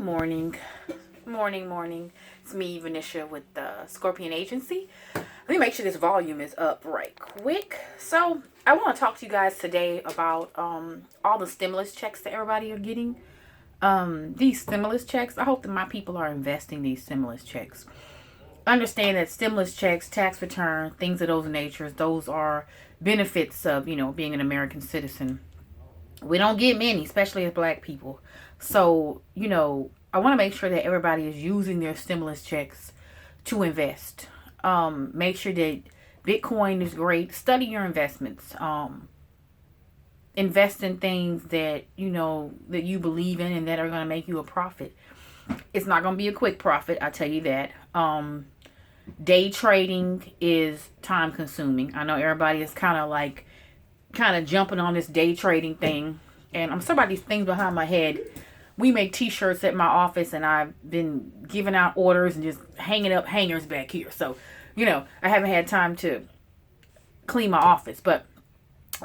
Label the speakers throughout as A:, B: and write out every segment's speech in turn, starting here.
A: morning. Morning. It's me, Venetia, with the Scorpion Agency. Let me make sure this volume is up right quick. So, I want to talk to you guys today about all the stimulus checks that everybody are getting. These stimulus checks, I hope that my people are investing these stimulus checks. Understand that stimulus checks, tax return, things of those natures, those are benefits of, being an American citizen. We don't get many, especially as black people. So, I want to make sure that everybody is using their stimulus checks to invest. Make sure that Bitcoin is great. Study your investments. Invest in things that, that you believe in and that are going to make you a profit. It's not going to be a quick profit, I tell you that. Day trading is time consuming. I know everybody is kind of jumping on this day trading thing, and I'm sorry about these things behind my head. We make t-shirts at my office, and I've been giving out orders and just hanging up hangers back here, so I haven't had time to clean my office. But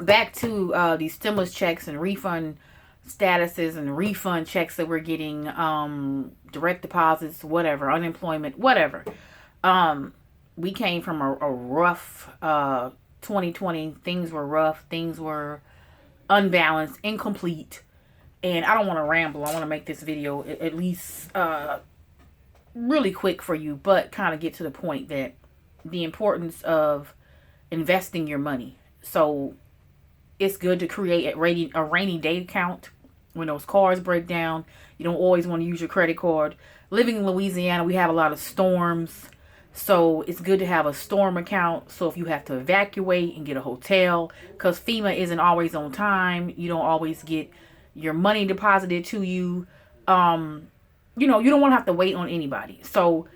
A: back to these stimulus checks and refund statuses and refund checks that we're getting, direct deposits, whatever, unemployment, whatever. We came from a rough 2020. Things were rough. Things were unbalanced, incomplete. And I don't want to ramble. I want to make this video at least really quick for you, but kind of get to the point that the importance of investing your money. So it's good to create a rainy day account when those cars break down. You don't always want to use your credit card. Living in Louisiana, we have a lot of storms. So it's good to have a storm account. So if you have to evacuate and get a hotel, because FEMA isn't always on time, you don't always get your money deposited to you. You don't want to have to wait on anybody. So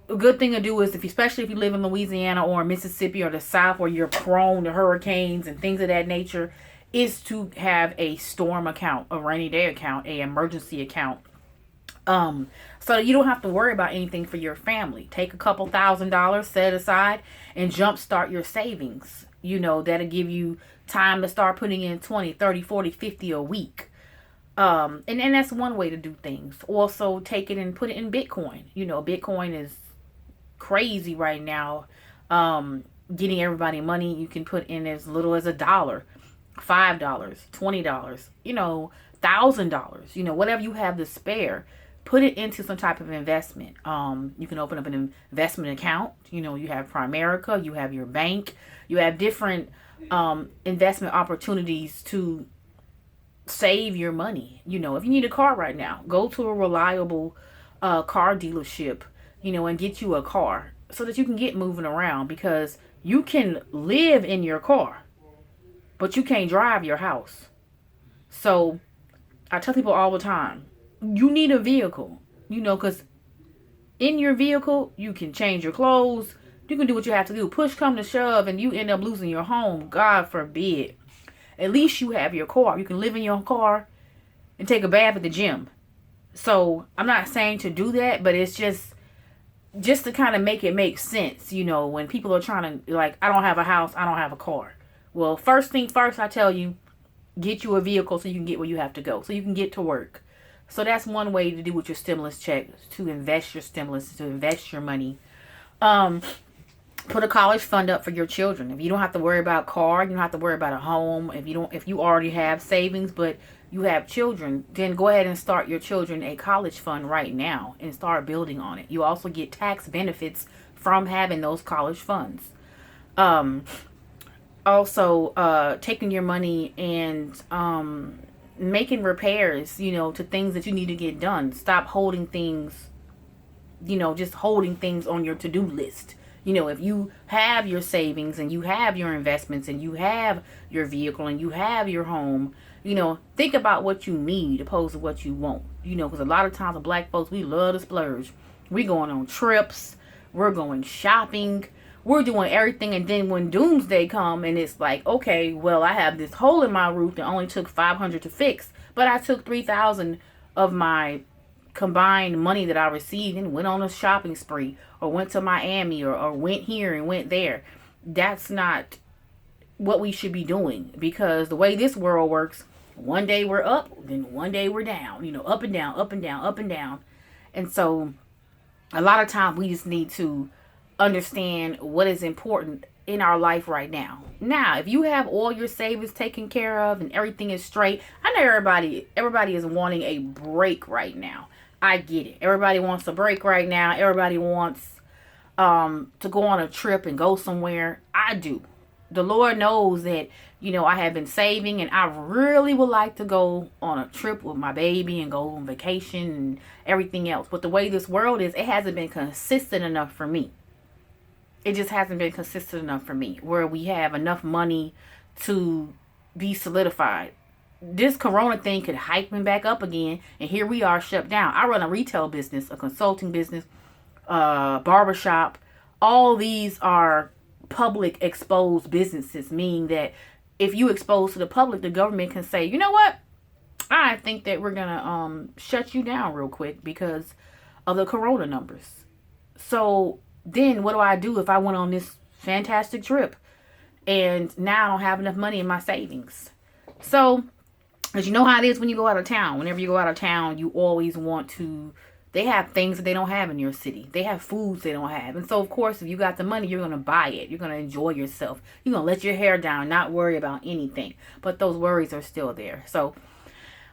A: a good thing to do is, especially if you live in Louisiana or Mississippi or the South, where you're prone to hurricanes and things of that nature, is to have a storm account, a rainy day account, a emergency account. So you don't have to worry about anything for your family. Take a couple $1,000, set it aside, and jumpstart your savings. That'll give you time to start putting in 20, 30, 40, 50 a week. And that's one way to do things. Also, take it and put it in Bitcoin. Bitcoin is crazy right now. Getting everybody money, you can put in as little as $1, $5, $20, $1,000, whatever you have to spare. Put it into some type of investment. You can open up an investment account. You have Primerica, you have your bank, you have different investment opportunities to save your money. If you need a car right now, go to a reliable car dealership, and get you a car so that you can get moving around, because you can live in your car, but you can't drive your house. So I tell people all the time, you need a vehicle, because in your vehicle, you can change your clothes. You can do what you have to do. Push come to shove and you end up losing your home. God forbid. At least you have your car. You can live in your car and take a bath at the gym. So I'm not saying to do that, but it's just to kind of make it make sense. When people are trying to, I don't have a house, I don't have a car. Well, first thing first, I tell you, get you a vehicle so you can get where you have to go. So you can get to work. So that's one way to do with your stimulus check, to invest your stimulus, to invest your money. Put a college fund up for your children. If you don't have to worry about a car, you don't have to worry about a home. If you already have savings, but you have children, then go ahead and start your children a college fund right now and start building on it. You also get tax benefits from having those college funds. Also, taking your money and making repairs, to things that you need to get done. Stop holding things, just holding things on your to-do list. If you have your savings and you have your investments and you have your vehicle and you have your home, think about what you need opposed to what you want. Because a lot of times, black folks, we love to splurge. We going on trips. We're going shopping. We're doing everything. And then when doomsday come and it's like, okay, well, I have this hole in my roof that only took $500 to fix, but I took $3,000 of my combined money that I received and went on a shopping spree, or went to Miami, or went here and went there. That's not what we should be doing, because the way this world works, One day we're up, then one day we're down, up and down, up and down, up and down. And so a lot of times we just need to understand what is important in our life right now. Now, if you have all your savings taken care of and everything is straight, I know everybody is wanting a break right now. I get it. Everybody wants a break right now. Everybody wants to go on a trip and go somewhere. I do. The Lord knows that, I have been saving and I really would like to go on a trip with my baby and go on vacation and everything else. But the way this world is, it hasn't been consistent enough for me. It just hasn't been consistent enough for me where we have enough money to be solidified. This corona thing could hype me back up again, and here we are shut down. I run a retail business, a consulting business, barbershop. All these are public exposed businesses, meaning that if you expose to the public, the government can say, you know what? I think that we're going to shut you down real quick because of the corona numbers. So then what do I do if I went on this fantastic trip and now I don't have enough money in my savings? So, as you know how it is when you go out of town. Whenever you go out of town, you always want to, they have things that they don't have in your city. They have foods they don't have. And so, of course, if you got the money, you're going to buy it. You're going to enjoy yourself. You're going to let your hair down, not worry about anything. But those worries are still there. So,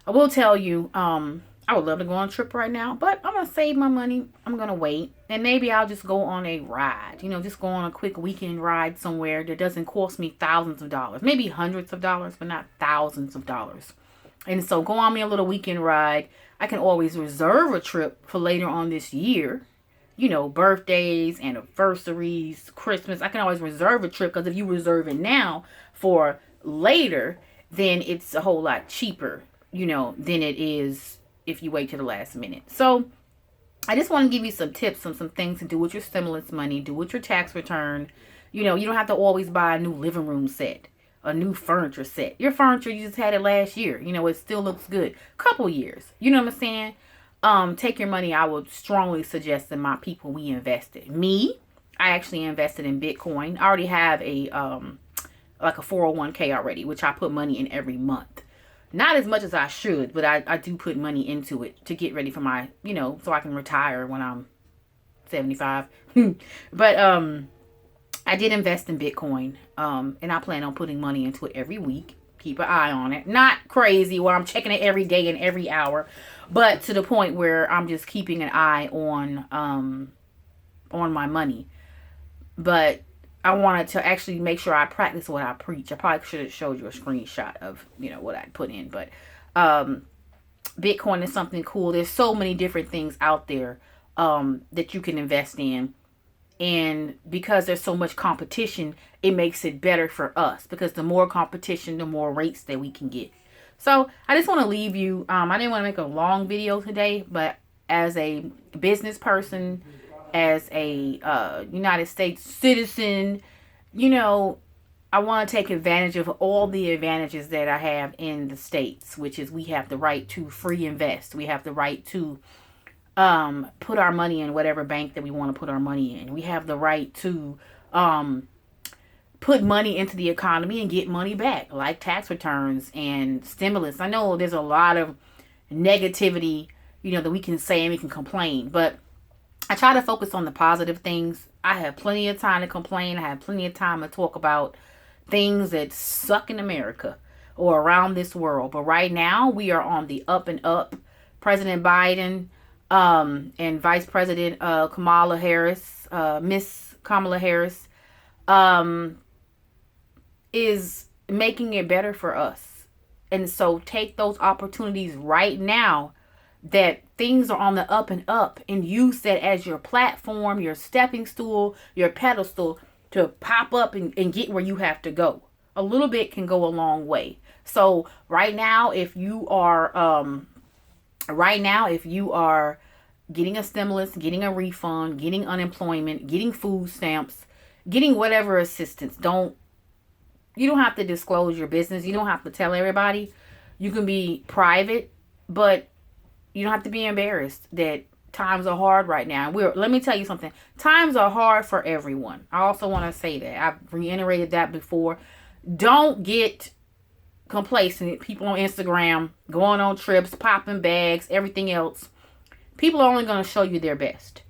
A: I will tell you, I would love to go on a trip right now, but I'm going to save my money. I'm going to wait. And maybe I'll just go on a ride. Just go on a quick weekend ride somewhere that doesn't cost me thousands of dollars. Maybe hundreds of dollars, but not thousands of dollars. And so go on me a little weekend ride. I can always reserve a trip for later on this year. Birthdays, anniversaries, Christmas. I can always reserve a trip because if you reserve it now for later, then it's a whole lot cheaper, than it is if you wait till the last minute. So I just want to give you some tips on some things to do with your stimulus money, do with your tax return. You don't have to always buy a new living room set, a new furniture set. Your furniture, you just had it last year. It still looks good. Couple years. You know what I'm saying? Take your money. I would strongly suggest that my people, we invested. Me, I actually invested in Bitcoin. I already have a 401k already, which I put money in every month. Not as much as I should, but I do put money into it to get ready for my, so I can retire when I'm 75. But I did invest in Bitcoin, and I plan on putting money into it every week. Keep an eye on it. Not crazy where I'm checking it every day and every hour, but to the point where I'm just keeping an eye on my money. But I wanted to actually make sure I practice what I preach. I probably should have showed you a screenshot of, what I put in. But Bitcoin is something cool. There's so many different things out there that you can invest in. And because there's so much competition, it makes it better for us. Because the more competition, the more rates that we can get. So I just want to leave you. I didn't want to make a long video today. But as a business person, as a United States citizen, I want to take advantage of all the advantages that I have in the States, which is we have the right to free invest. We have the right to put our money in whatever bank that we want to put our money in. We have the right to put money into the economy and get money back, like tax returns and stimulus. I know there's a lot of negativity, that we can say and we can complain, but I try to focus on the positive things. I have plenty of time to complain. I have plenty of time to talk about things that suck in America or around this world. But right now, we are on the up and up. President Biden and Vice President Kamala Harris, Miss Kamala Harris, is making it better for us. And so take those opportunities right now that things are on the up and up, and use that as your platform, your stepping stool, your pedestal to pop up and get where you have to go. A little bit can go a long way. So right now, if you are getting a stimulus, getting a refund, getting unemployment, getting food stamps, getting whatever assistance, you don't have to disclose your business. You don't have to tell everybody. You can be private, but you don't have to be embarrassed that times are hard right now. Let me tell you something. Times are hard for everyone. I also want to say that. I've reiterated that before. Don't get complacent. People on Instagram going on trips, popping bags, everything else. People are only going to show you their best.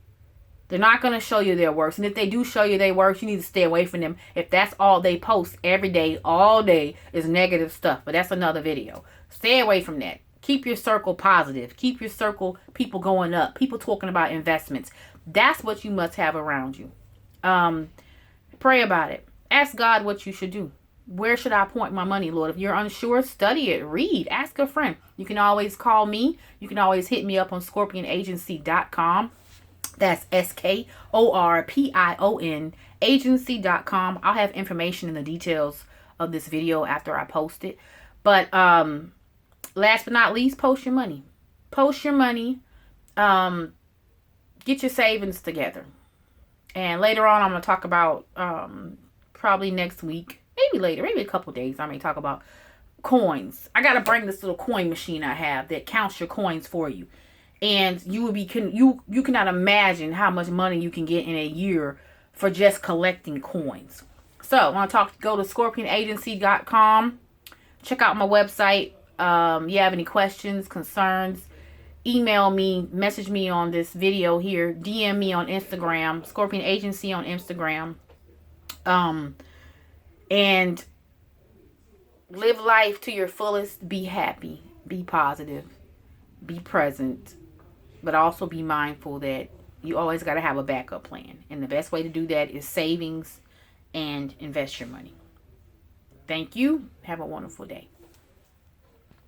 A: They're not going to show you their worst. And if they do show you their worst, you need to stay away from them. If that's all they post every day, all day, is negative stuff. But that's another video. Stay away from that. Keep your circle positive. Keep your circle people going up. People talking about investments. That's what you must have around you. Pray about it. Ask God what you should do. Where should I point my money, Lord? If you're unsure, study it. Read. Ask a friend. You can always call me. You can always hit me up on scorpionagency.com. That's SKORPION agency.com. I'll have information in the details of this video after I post it. But last but not least, post your money. Post your money. Get your savings together. And later on, I'm going to talk about, probably next week, maybe later, maybe a couple days, I may talk about coins. I got to bring this little coin machine I have that counts your coins for you. And you will be, you cannot imagine how much money you can get in a year for just collecting coins. So I want to go to scorpionagency.com. Check out my website. You have any questions, concerns, email me, message me on this video here, DM me on Instagram, Scorpion Agency on Instagram. And live life to your fullest. Be happy, be positive, be present. But also be mindful that you always got to have a backup plan. And the best way to do that is savings and invest your money. Thank you. Have a wonderful day.